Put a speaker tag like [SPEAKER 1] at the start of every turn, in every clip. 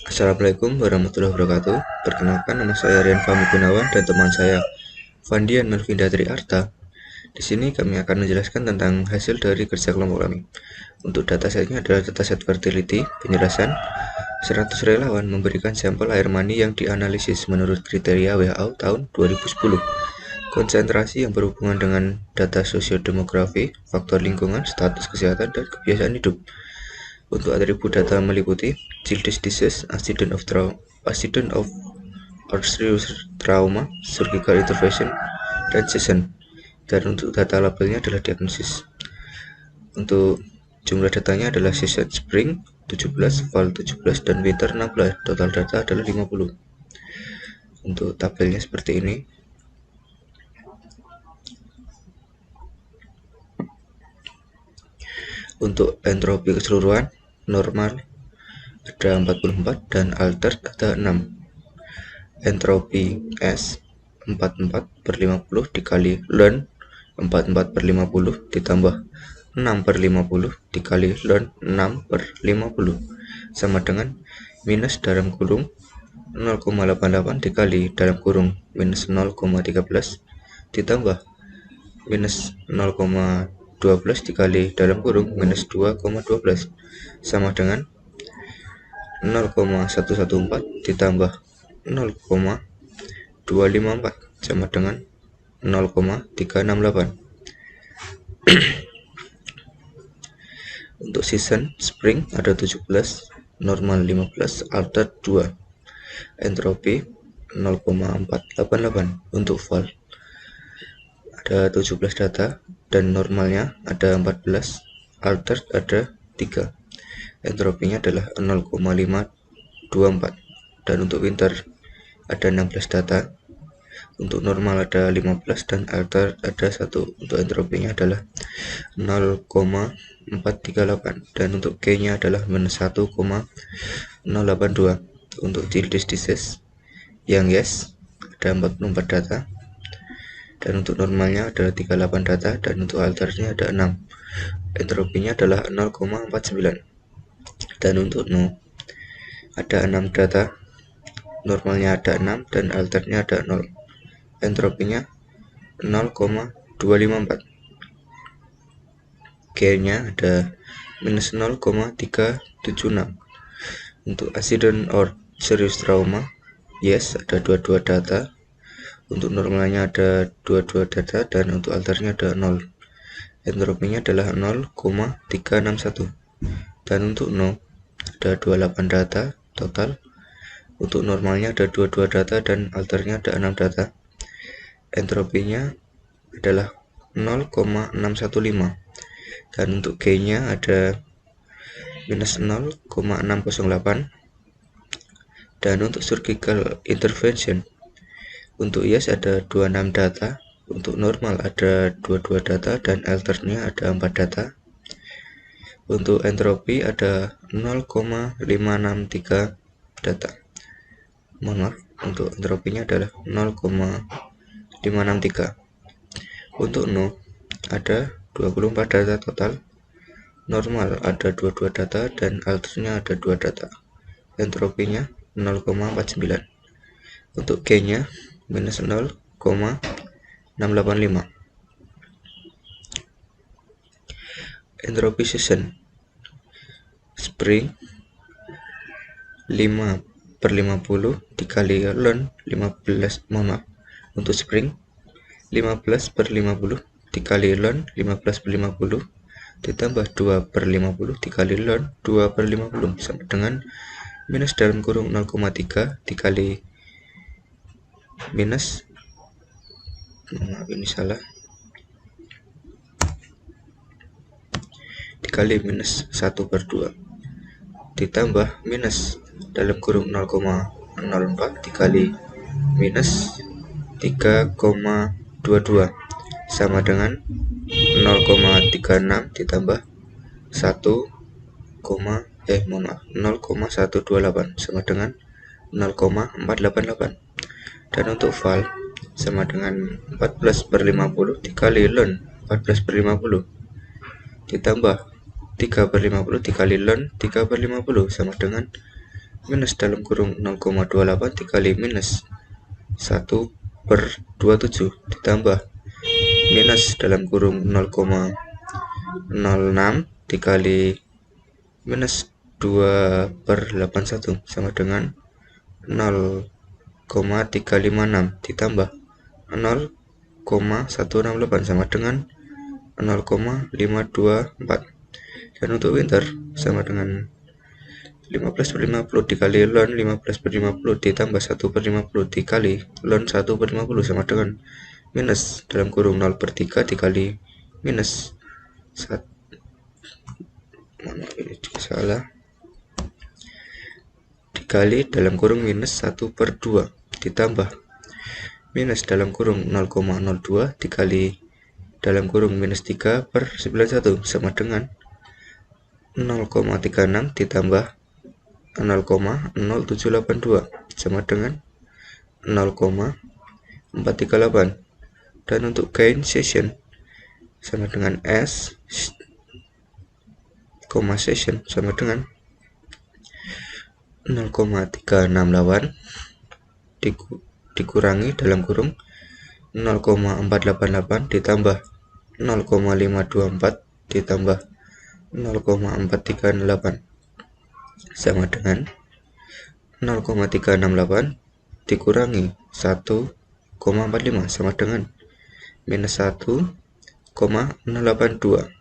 [SPEAKER 1] Assalamualaikum warahmatullahi wabarakatuh. Perkenalkan, nama saya Rian Fahmi Gunawan dan teman saya Vandian Melvinda Triarta. Di sini kami akan menjelaskan tentang hasil dari kerja kelompok kami. Untuk datasetnya adalah dataset fertility. Penjelasan: 100 relawan memberikan sampel air mani yang dianalisis menurut kriteria WHO tahun 2010. Konsentrasi yang berhubungan dengan data sosiodemografi, faktor lingkungan, status kesehatan, dan kebiasaan hidup. Untuk atribut data meliputi childish disease, accident of or serious trauma, surgical intervention, dan season. Dan untuk data labelnya adalah diagnosis. Untuk jumlah datanya adalah season spring 17, fall 17, dan winter 16. Total data adalah 50. Untuk tabelnya seperti ini. Untuk entropi keseluruhan, normal ada 44 dan altered ada 6. Entropi S 44 per 50 dikali learn 44 per 50 ditambah 6 per 50 dikali learn 6 per 50 sama dengan minus dalam kurung 0,88 dikali dalam kurung minus 0,13 ditambah minus 0,12 dikali dalam kurung minus 2,12 sama dengan 0,114 ditambah 0,254 sama dengan 0,368. Untuk season spring ada 17, normal 15, altered 2, entropi 0,488. Untuk fall ada 17 data dan normalnya ada 14, altered ada 3, entropinya adalah 0,524. Dan untuk winter ada 16 data, untuk normal ada 15 dan altered ada 1. Untuk entropinya adalah 0,438 dan untuk K nya adalah minus 1,082. Untuk childish disease yang yes ada 44 data dan untuk normalnya adalah 38 data dan untuk alterednya ada 6. Entropinya adalah 0,49 dan untuk no ada 6 data, normalnya ada 6 dan alterednya ada 0. Entropinya 0,254. K nya ada minus 0,376. Untuk accident or serious trauma yes ada 22 data, untuk normalnya ada 22 data dan untuk alterednya ada 0. Entropinya adalah 0,361 dan untuk no ada 28 data total, untuk normalnya ada 22 data dan alterednya ada 6 data. Entropinya adalah 0,615 dan untuk K nya ada minus 0,608. Dan untuk surgical intervention untuk yes ada 26 data, untuk normal ada 22 data dan alterednya ada 4 data. Untuk entropi ada 0,563 data. Mohon maaf, untuk entropinya adalah 0,563. Untuk no ada 24 data total, normal ada 22 data dan alterednya ada 2 data. Entropinya 0,49. Untuk K nya minus 0,685. Entropi season spring 5 per 50 dikali learn 15, mohon maaf, untuk spring 15 per 50 dikali learn 15 per 50 ditambah 2 per 50 dikali learn 2 per 50 sama dengan minus dalam kurung 0,3 dikali minus, maaf ini salah, dikali minus 1 per 2 ditambah minus dalam kurung 0,04 dikali minus 3,22 sama dengan 0,36 ditambah 0,128 sama dengan 0,488. Dan untuk fall sama dengan 14 per 50 dikali learn 14 per 50 ditambah 3 per 50 dikali learn 3 per 50 sama dengan minus dalam kurung 0,28 dikali minus 1/27 ditambah minus dalam kurung 0,06 dikali minus 2/81 sama dengan 0,356 ditambah 0,168 sama dengan 0,524. Dan untuk winter sama dengan 15/50 dikali ln 15/50 ditambah 1/50 dikali ln 1/50 sama dengan minus dalam kurung 0/3 dikali minus 1, salah, dikali dalam kurung minus 1/2 ditambah minus dalam kurung 0,02 dikali dalam kurung minus 3/91 sama dengan 0,36 ditambah 0,0782 sama dengan 0,438. Dan untuk gain session sama dengan S, session sama dengan 0,368 dikurangi dalam kurung 0,488 ditambah 0,524 ditambah 0,438 sama dengan 0,368 dikurangi 1,45 sama dengan minus 1,082.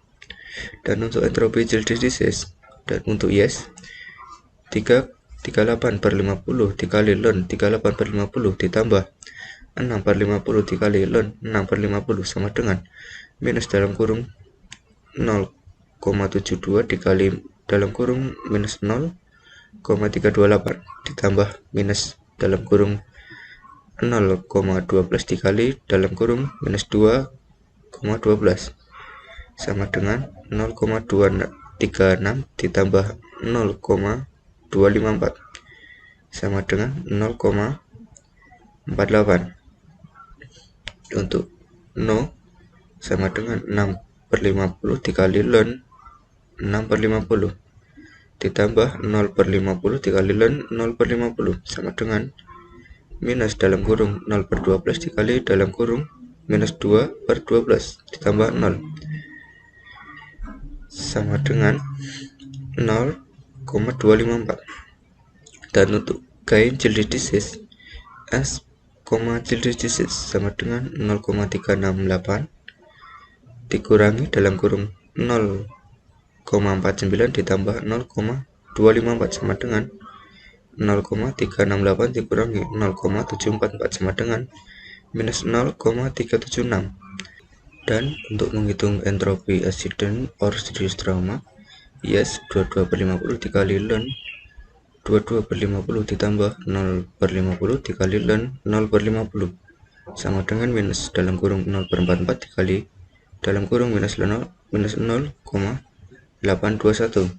[SPEAKER 1] Dan untuk entropi Celsius dan untuk yes 38/50 dikali ln 38/50 ditambah 6/50 dikali ln 6/50 sama dengan minus dalam kurung 0,72 dikali dalam kurung minus 0,328 ditambah minus dalam kurung 0,12 dikali dalam kurung minus 2,12 sama dengan 0,236 ditambah 0,254 sama dengan 0,48. Untuk no sama dengan 6/50 dikali ln 6/50 ditambah 0/50 dikali ln 0/50 sama dengan minus dalam kurung 0/12 dikali dalam kurung minus 2/12 ditambah 0 sama dengan 0,254. Dan untuk gain Celsius S, Celsius sama dengan 0,368 dikurangi dalam kurung 0,49 ditambah 0,254 sama dengan 0,368 dikurangi 0,744 sama dengan minus 0,376. Dan untuk menghitung entropi accident or serious trauma, yes 22/50 dikali ln 22/50 ditambah 0/50 dikali ln 0/50 sama dengan minus dalam kurung 0/44 dikali dalam kurung minus 0,821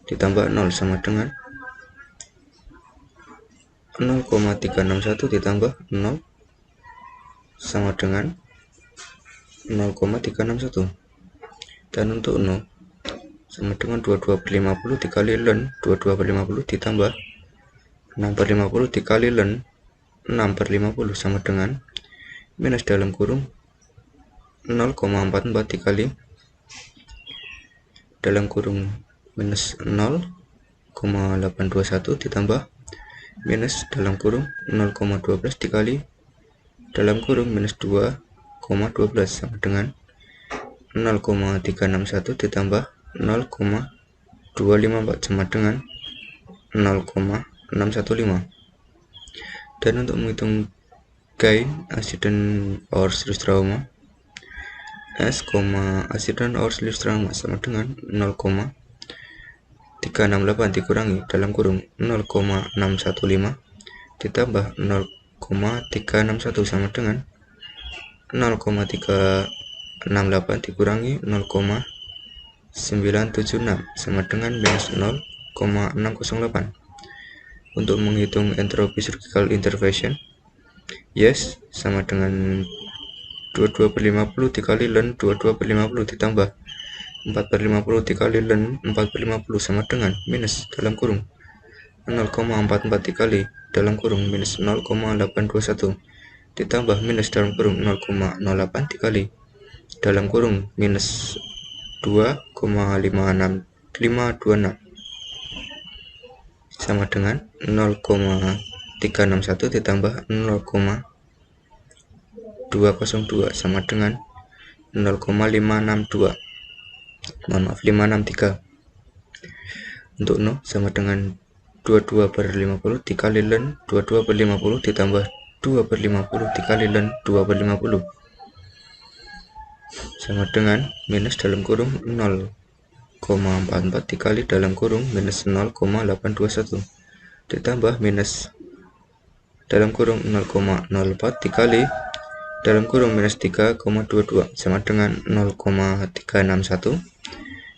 [SPEAKER 1] ditambah 0 sama dengan 0,361 ditambah 0 sama dengan 0,361. Dan untuk 0 sama dengan 22/50 dikali ln 22/50 ditambah 6/50 dikali ln 6/50 sama dengan minus dalam kurung 0,44 dikali dalam kurung minus 0,821 ditambah minus dalam kurung 0,12 dikali dalam kurung minus 2,12 sama dengan 0,361 ditambah 0,254 sama dengan 0,615. Dan untuk menghitung gain accident or serious trauma, S, accident or serious trauma sama dengan 0,368 dikurangi dalam kurung 0,615 ditambah 0,361 sama dengan 0,368 dikurangi 0,976 sama dengan minus 0,608. Untuk menghitung entropi surgical intervention, yes sama dengan 22/50 dikali ln 22/50 ditambah 4/50 dikali ln 4/50 sama dengan minus dalam kurung 0,44 dikali dalam kurung minus 0,821 ditambah minus dalam kurung 0,08 dikali dalam kurung minus 2,56526 sama dengan 0,361 ditambah 0,202 sama dengan 0,562. Mohon maaf, 563. Untuk no sama dengan 22/50 dikali ln 22/50 ditambah 2/50 dikali ln 2/50 sama dengan minus dalam kurung 0,44 dikali dalam kurung minus 0,821 ditambah minus dalam kurung 0,04 dikali dalam kurung minus 3,22 sama dengan 0,361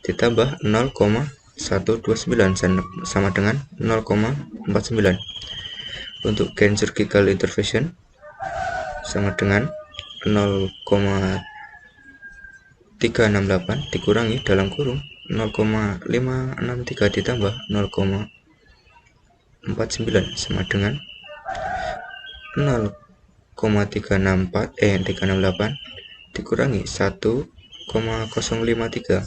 [SPEAKER 1] ditambah 0,129 sama dengan 0,49. Untuk gain surgical intervention sama dengan 0,368 dikurangi dalam kurung 0,563 ditambah 0,49 sama dengan 368 dikurangi 1,053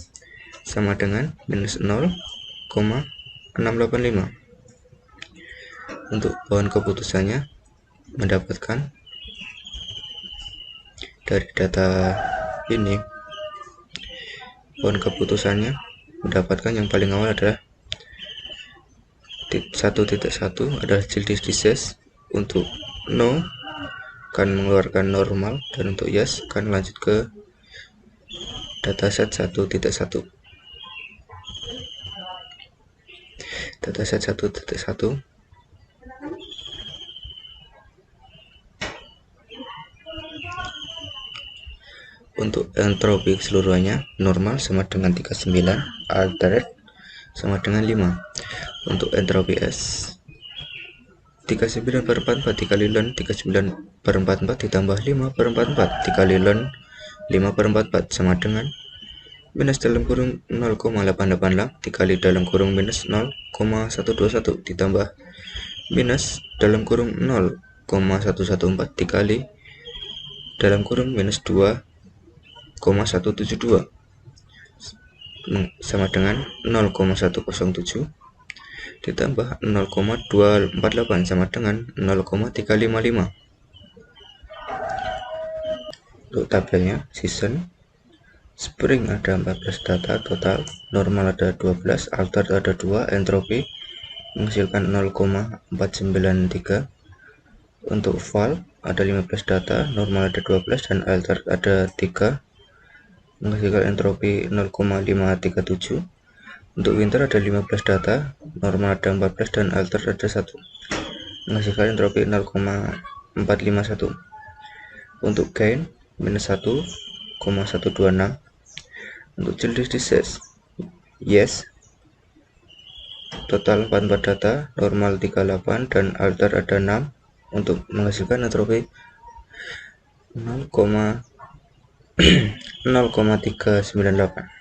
[SPEAKER 1] sama dengan minus 0,685. Untuk pohon keputusannya mendapatkan dari data ini, pohon keputusannya mendapatkan yang paling awal adalah 1.1 adalah childish disease. Untuk no akan mengeluarkan normal, dan untuk yes akan lanjut ke dataset 1.1. Dataset 1.1 untuk entropi keseluruhannya normal sama dengan 39, altered sama dengan 5. Untuk entropi S 39/44 dikali ln 39/44 ditambah 5/44 dikali ln 5/44 sama dengan minus dalam kurung 0,888 dikali dalam kurung minus 0,121 ditambah minus dalam kurung 0,114 dikali dalam kurung minus 2,172 sama dengan 0,107 ditambah 0,248 sama dengan 0,355. Untuk tabelnya season spring ada 14 data total, normal ada 12, altered ada 2, entropi menghasilkan 0,493. Untuk fall ada 15 data, normal ada 12 dan altered ada 3, menghasilkan entropi 0,537. Untuk winter ada 15 data, normal ada 14 dan altered ada 1, menghasilkan entropi 0,451. Untuk gain minus 1,126. Untuk childish disease yes, total 44 data, normal 38 dan altered ada 6, untuk menghasilkan entropi 0,398.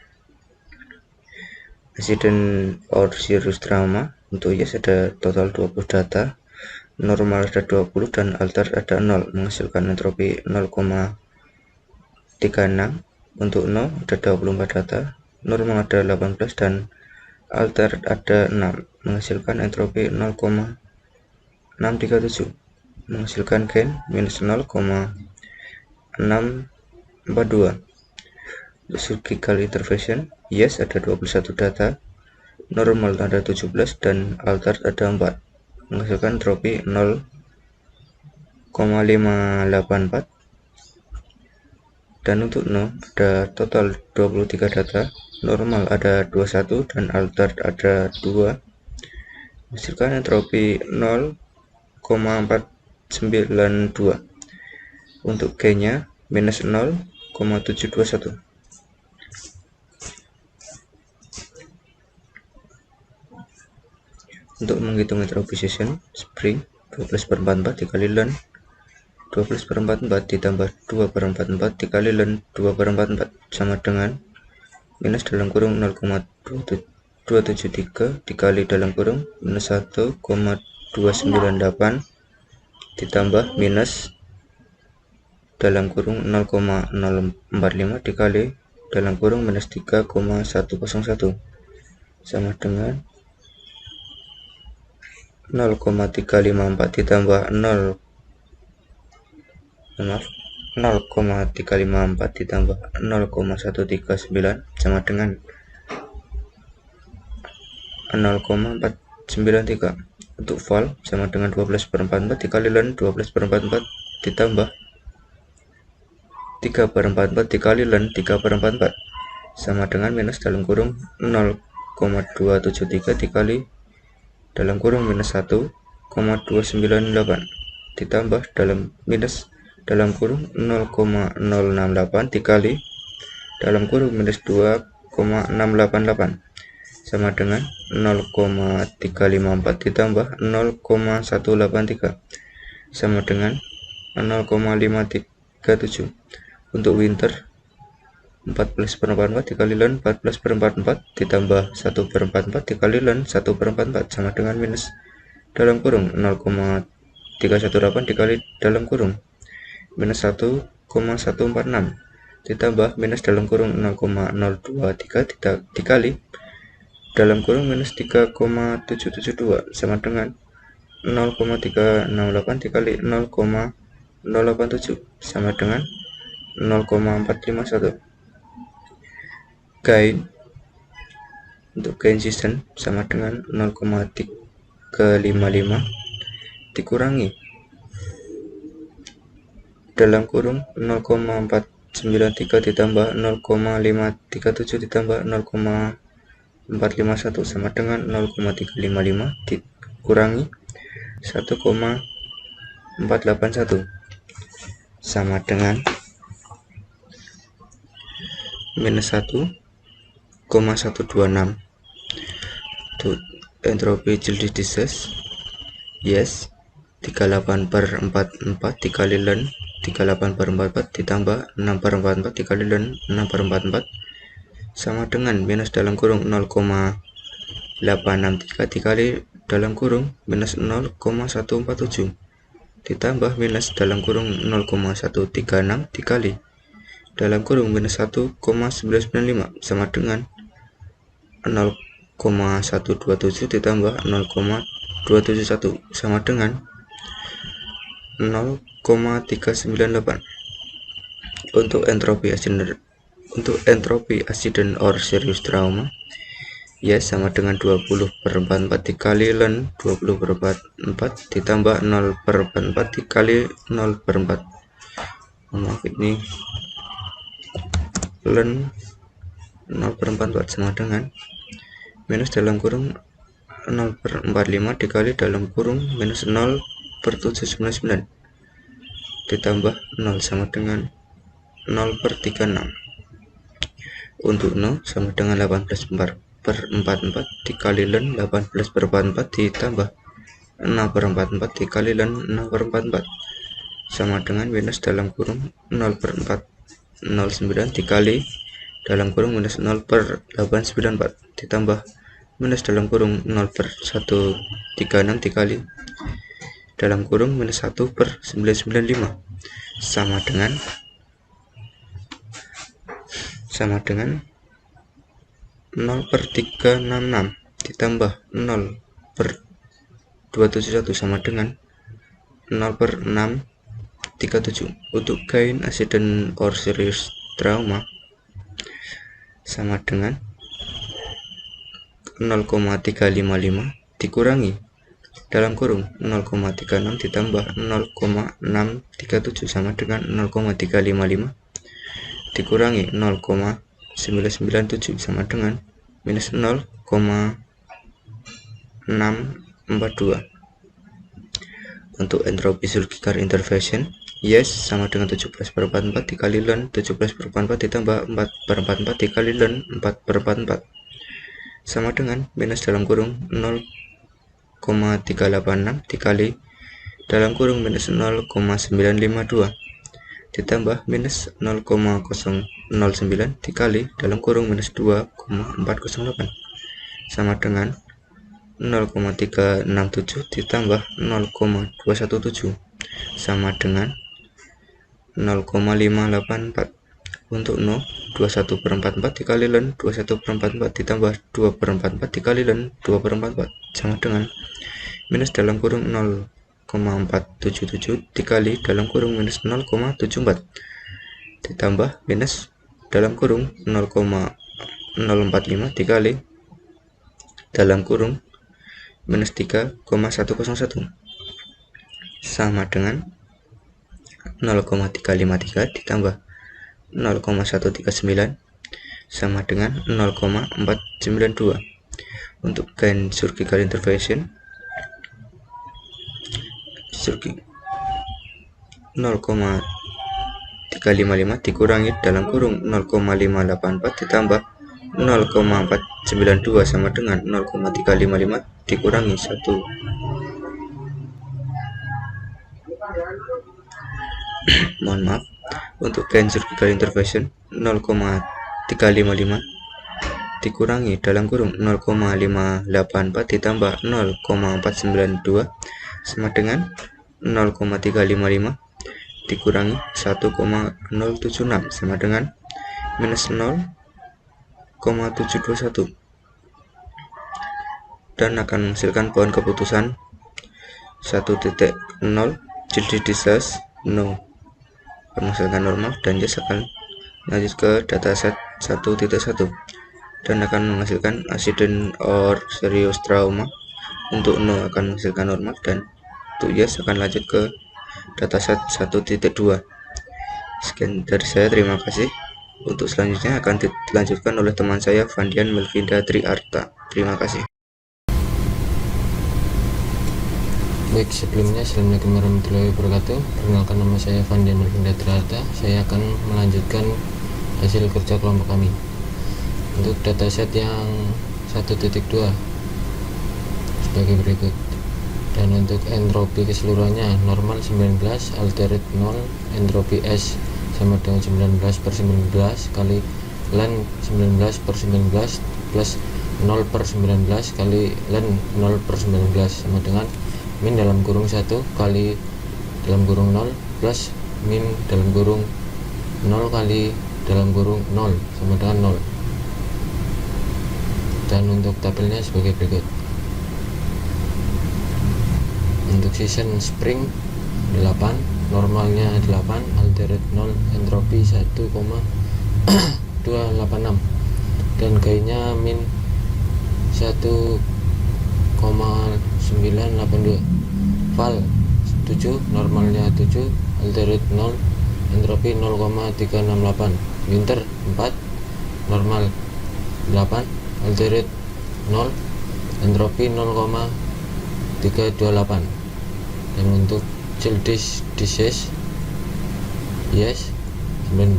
[SPEAKER 1] Accident or serious trauma untuk yes ada total 20 data, normal ada 20 dan altered ada 0, menghasilkan entropi 0,36. Untuk no ada 24 data, normal ada 18 dan altered ada 6, menghasilkan entropi 0,637, menghasilkan gain minus 0,642. Untuk surgical intervention yes ada 21 data, normal ada 17 dan altered ada 4, menghasilkan entropi 0,584. Dan untuk no ada total 23 data, normal ada 21 dan altered ada 2, menghasilkan entropi 0,492. Untuk gainnya minus 0,721. Untuk menghitung entropi season spring 12/44 dikali ln 12/44 ditambah 2/44 dikali ln 2/44 sama dengan minus dalam kurung 0,27 273 dikali dalam kurung minus 1,298 ditambah minus dalam kurung 0,045 dikali dalam kurung minus 3,101 sama dengan 0,354 ditambah 0,354 ditambah 0,139 sama dengan 0,493. Untuk val sama dengan 12/44 dikali ln 12/44 ditambah 3/44 dikali ln 3/44 sama dengan minus dalam kurung 0,273 dikali dalam kurung minus 1,298 ditambah dalam minus dalam kurung 0,068 dikali dalam kurung minus 2,688 sama dengan 0,354 ditambah 0,183 sama dengan 0,537. Untuk winter 14/44 dikali ln 14/44 ditambah 1/44 dikali ln 1/44 sama dengan minus dalam kurung 0,318 dikali dalam kurung minus 1,146 ditambah minus dalam kurung 0,023 dikali dalam kurung minus 3,772 sama dengan 0,368 dikali 0,087 sama dengan 0,451. Gain untuk gain system sama dengan 0,355 dikurangi dalam kurung 0,493 ditambah 0,537 ditambah 0,451 sama dengan 0,355 dikurangi 1,481 sama dengan minus 1,126. Untuk entropi Gilded disease, yes, 38/44 dikali ln 38/44 ditambah 6/44 dikali ln 6/44 sama dengan minus dalam kurung 0,863 dikali dalam kurung minus 0,147 ditambah minus dalam kurung 0,136 dikali dalam kurung minus 1,995 sama dengan 0,127 ditambah 0,271 sama dengan 0,398. Untuk entropi accident or serious trauma, ya sama dengan 20/44 dikali ln 20/44 ditambah 0/4 dikali 0/4. Maaf, ini ln 0/44 sama dengan minus dalam kurung 0/45 dikali dalam kurung minus 0/799 ditambah 0 sama dengan 0/36. Untuk 0 sama dengan 18/44 dikali ln 18/44 ditambah 6/44 dikali ln 6/44 sama dengan minus dalam kurung 0/409 dikali dalam kurung minus 0/894 ditambah minus dalam kurung 0/136 dikali dalam kurung minus 1/995 sama dengan 0/366 ditambah 0/271 sama dengan 0/637. Untuk gain accident or serious trauma sama dengan 0,355 dikurangi dalam kurung 0,36 ditambah 0,637 sama dengan 0,355 dikurangi 0,997 sama dengan minus 0,642. Untuk entropi surgical intervention, yes sama dengan 17/44 dikali ln 17/44 ditambah 4/44 dikali ln 4/44 sama dengan minus dalam kurung 0,386 dikali dalam kurung minus 0,952 ditambah minus 0,009 dikali dalam kurung minus 2,408 sama dengan 0,367 ditambah 0,217 sama dengan 0,584. Untuk no 21/44 dikali ln 21/44 ditambah 2/44 dikali ln 2/44 sama dengan minus dalam kurung 0,477 dikali dalam kurung minus 0,74 ditambah minus dalam kurung 0,045 dikali dalam kurung minus 3,101 sama dengan 0,353 ditambah 0,139 sama dengan 0,492. Untuk gain surgical intervention 0,355 dikurangi dalam kurung 0,584 ditambah 0,492 sama dengan 0,355 dikurangi 1. Mohon maaf. Untuk gain surgical intervention 0,355 dikurangi dalam kurung 0,584 ditambah 0,492 sama dengan 0,355 dikurangi 1,076 sama dengan minus 0,721 dan akan menghasilkan pohon keputusan 1.0 Childe disease no menghasilkan normal dan yes akan lanjut ke dataset 1.1 dan akan menghasilkan accident or serious trauma. Untuk no akan menghasilkan normal dan untuk yes akan lanjut ke dataset 1.2. Sekian dari saya, terima kasih. Untuk selanjutnya akan dilanjutkan oleh teman saya Vandian Melvinda Triarta. Terima kasih.
[SPEAKER 2] Baik, sebelumnya Assalamualaikum warahmatullahi wabarakatuh. Perkenalkan, nama saya Vandian Melvinda Triarta. Saya akan melanjutkan hasil kerja kelompok kami untuk dataset yang 1.2 sebagai berikut. Dan untuk entropi keseluruhannya normal 19, alterate 0, entropi S sama dengan 19/19 kali ln 19/19 plus 0/19 kali ln 0/19 sama dengan min dalam kurung 1 kali dalam kurung 0 plus min dalam kurung 0 kali dalam kurung 0 sama dengan 0. Dan untuk tabelnya sebagai berikut. Untuk season spring 8, normalnya 8, alterate 0, entropi 1,286 dan gainnya min 1,982. Val 7, normalnya 7, alterate 0, entropi 0,368. Winter 4, normal 8, alterate 0, entropi 0,328. Dan untuk Childe disease yes 19,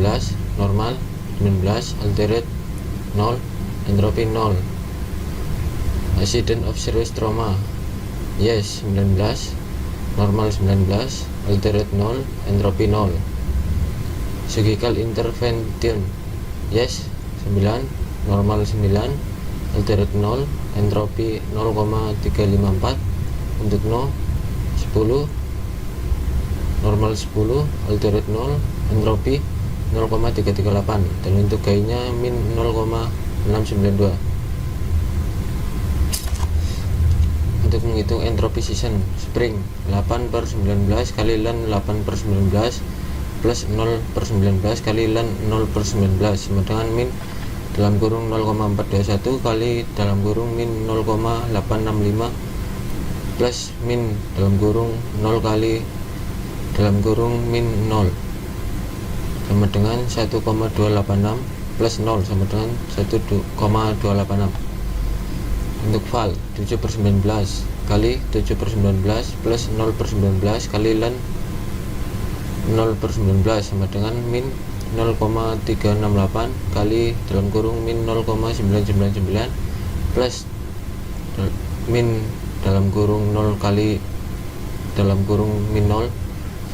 [SPEAKER 2] normal 19, alterate 0, entropi 0. Accident of serious trauma yes 19, normal 19, alterate 0, entropi 0. Surgical intervention yes 9, normal 9, alterate 0, entropi 0,354. Untuk no 10, normal 10, alterate 0, entropi 0,338 dan untuk gainnya min 0,692. Untuk menghitung entropi season spring 8/19 kali ln 8/19 plus 0/19 kali ln 0/19 sama dengan min dalam kurung 0,421 kali dalam kurung min 0,865 plus min dalam kurung 0 kali dalam kurung min 0 sama dengan 1,286 plus 0 sama dengan 1,286. Untuk val 7/19 kali 7/19 plus 0/19 kali ln 0/19 sama dengan min 0,368 kali dalam kurung min 0,999 plus min dalam kurung 0 kali dalam kurung min 0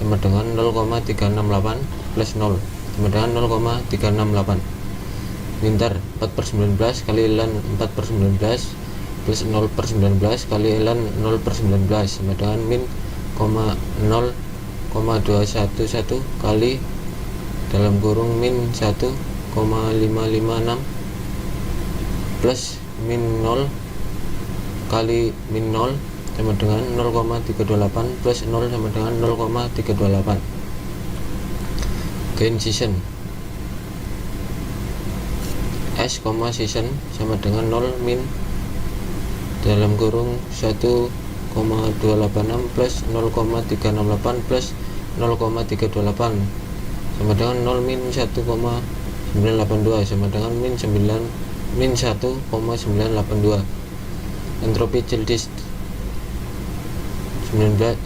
[SPEAKER 2] sama dengan 0,368 plus 0 sama dengan 0,368. Winter 4/19 kali ln 4/19 plus 0/19 kali ln 0/19 sama dengan min 0,211 kali dalam kurung min 1,556 plus min 0 kali min 0 sama dengan 0,328 plus 0 sama dengan 0,328. Gain season S, season sama dengan 0 min dalam kurung 1,286 plus 0,368 plus 0,328 sama dengan 0 min 1,982 sama dengan min 1,982. Entropi Childish 19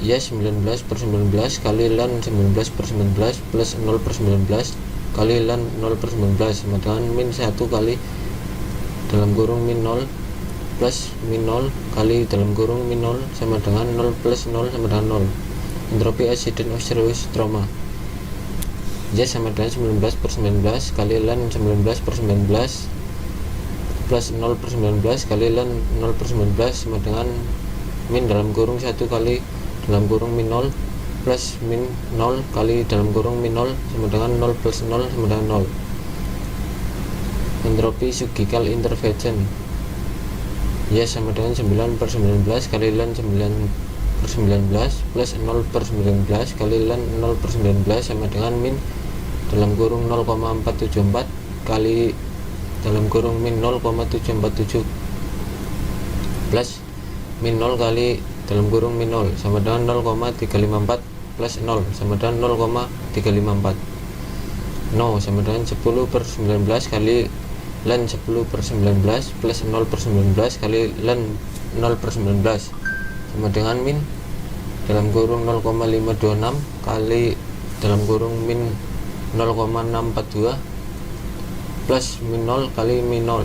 [SPEAKER 2] kali ln 19/19 plus 0/19 kali ln 0/19 sama dengan min 1 kali dalam kurung min 0 plus min 0 kali dalam kurung min 0 sama dengan 0 plus 0 sama dengan 0. Entropi accident of serious trauma Y sama dengan 19/19 kali ln 19/19 plus 0/19 kali ln 0/19 sama dengan min dalam kurung 1 kali dalam kurung min 0 plus min 0 kali dalam kurung min 0 sama dengan 0 plus 0 sama dengan 0. Entropi surgical intervention Y sama dengan 9/19 kali ln 9/19 plus 0/19 kali ln 0/19 sama dengan min dalam kurung 0,474 kali dalam kurung min 0,747 plus min 0 kali dalam kurung min 0 sama dengan 0,354 plus 0 sama dengan 0,354. No sama dengan 10/19 kali ln 10/19 plus 0/19 kali ln 0/19 sama dengan min dalam kurung 0,526 kali dalam kurung min 0,642 plus min 0 kali min 0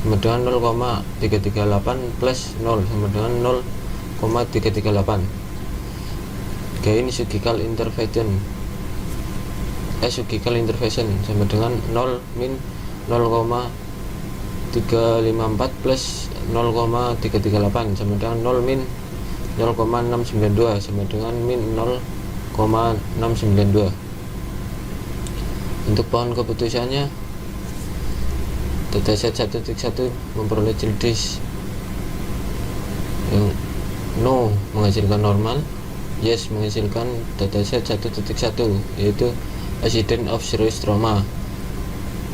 [SPEAKER 2] sama dengan 0,338 plus 0 sama dengan 0,338. Gain surgical intervention surgical intervention sama dengan 0 min 0,354 plus 0,338 sama dengan 0 min 0,692 sama dengan min 0,692. Untuk pohon keputusannya, dataset 1.1 memperoleh Childish yang no menghasilkan normal, yes menghasilkan dataset 1.1 yaitu accident of serious trauma.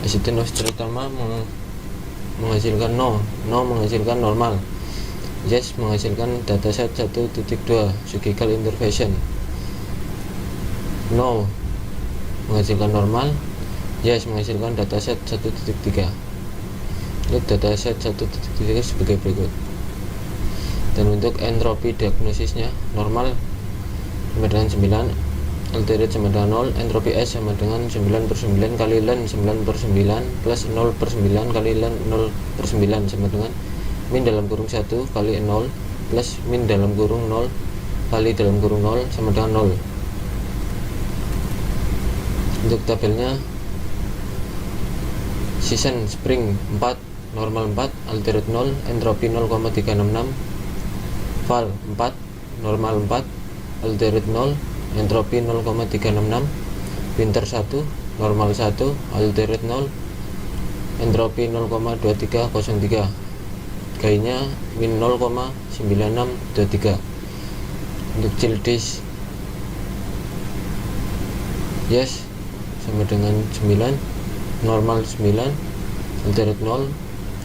[SPEAKER 2] Accident of serious trauma menghasilkan no menghasilkan normal, yes menghasilkan dataset 1.2 surgical intervention. No menghasilkan normal, yes menghasilkan dataset 1.3. Untuk dataset 1.3 sebagai berikut. Dan untuk entropi diagnosisnya, normal sama dengan 9, alterate sama dengan 0, entropi S sama dengan 9/9 kali ln 9/9 plus 0/9 kali ln 0/9 sama dengan min dalam kurung 1 kali 0 plus min dalam kurung 0 kali dalam kurung 0 sama dengan 0. Untuk tabelnya, season spring 4, normal 4, alterate 0, entropi 0,366, fall 4, normal 4, alterate 0, entropi 0,366, winter 1, normal 1, alterate 0, entropi 0,2303, gainnya min 0,9623. Untuk Childish yes sama dengan 9, normal 9, alterate 0,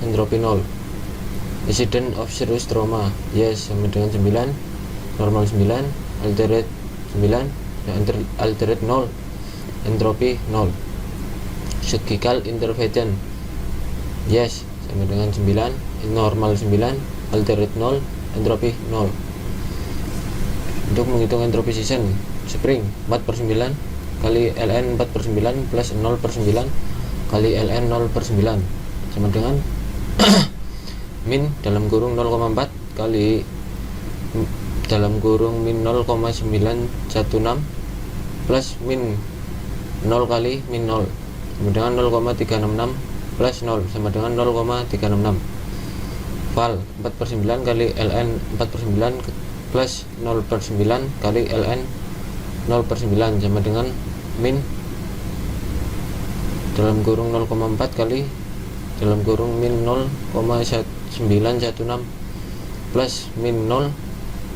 [SPEAKER 2] entropi 0. Accident of serious trauma yes sama dengan 9, normal 9, alterate 9, alterate 0, entropi 0. Surgical intervention yes sama dengan 9, normal 9, alterate 0, entropi 0. Untuk menghitung entropi season spring 4/9 kali ln 4/9 plus 0/9 kali ln 0/9 sama dengan min dalam kurung 0,4 kali dalam kurung min 0,916 plus min 0 kali min 0 sama dengan 0,366 plus 0 sama dengan 0,366. val 4/9 kali ln 4/9 plus 0/9 kali ln 0/9 sama dengan min dalam kurung 0,4 kali dalam kurung min 0,916 plus min 0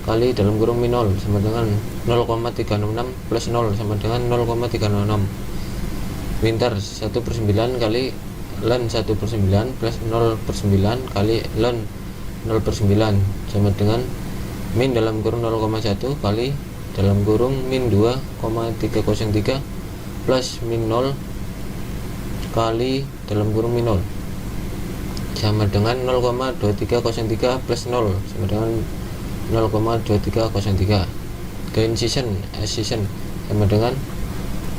[SPEAKER 2] kali dalam kurung min 0 sama dengan 0,366 plus 0 sama dengan 0,366. Winter 1/9 kali ln 1/9 plus 0/9 kali ln 0/9 sama dengan min dalam kurung 0,1 kali dalam kurung min 2,303 plus min 0 kali dalam kurung min 0 sama dengan 0,2303 plus 0 sama dengan 0,2303. Gain season sama dengan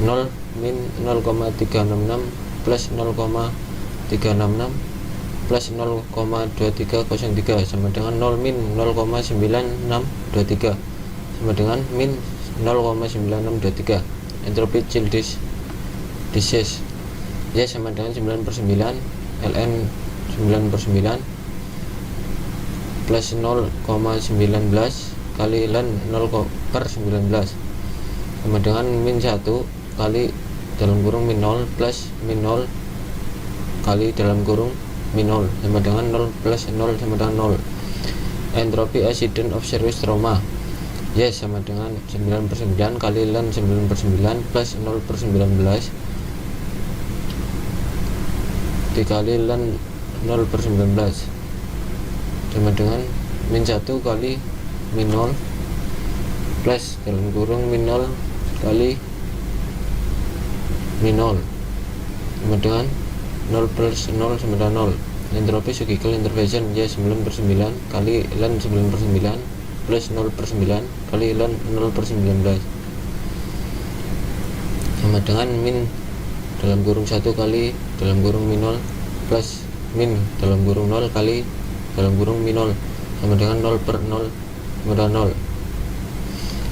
[SPEAKER 2] 0 min 0,366 plus 0,366 plus 0,2303 sama dengan 0 min 0,9623 sama dengan min 0,9623. Entropi child disease Y sama dengan 9/9 ln 9/9 plus 0,19 kali ln 0/19 sama dengan min 1 kali dalam kurung min 0 plus min 0 kali dalam kurung min 0 sama dengan 0 plus 0 sama dengan 0. Entropi accident of serious trauma Y sama dengan 9/9 kali ln 9/9 plus 0/19 dikali ln 0/19 sama dengan min 1 kali min 0 plus dalam kurung min 0 kali min 0 sama dengan 0 plus 0 sama dengan 0. Entropi surgical intervention Y 9/9 kali ln 9/9 plus 0/9 kali ln 0/19 sama dengan min dalam kurung 1 kali dalam kurung min 0 plus min dalam kurung 0 kali dalam kurung min 0 sama dengan 0/0 sama dengan 0.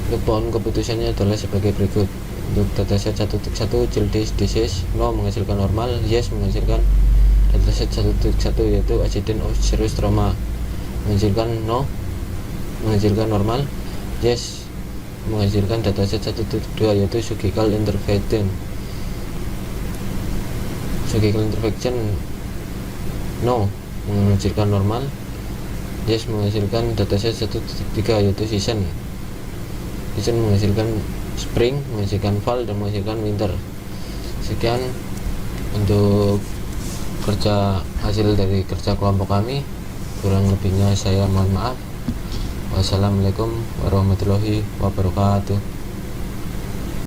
[SPEAKER 2] Untuk pohon keputusannya adalah sebagai berikut. Untuk dataset 1.1 child disease no menghasilkan normal, yes menghasilkan. Dataset 1.1 yaitu accident of serious trauma menghasilkan no menghasilkan normal, yes menghasilkan. Dataset 1.2 yaitu surgical intervention no menghasilkan normal, yes menghasilkan. Dataset 1.3 yaitu season menghasilkan spring, menghasilkan fall, dan menghasilkan winter. Sekian untuk hasil dari kerja kelompok kami. Kurang lebihnya saya mohon maaf. Wassalamualaikum warahmatullahi wabarakatuh.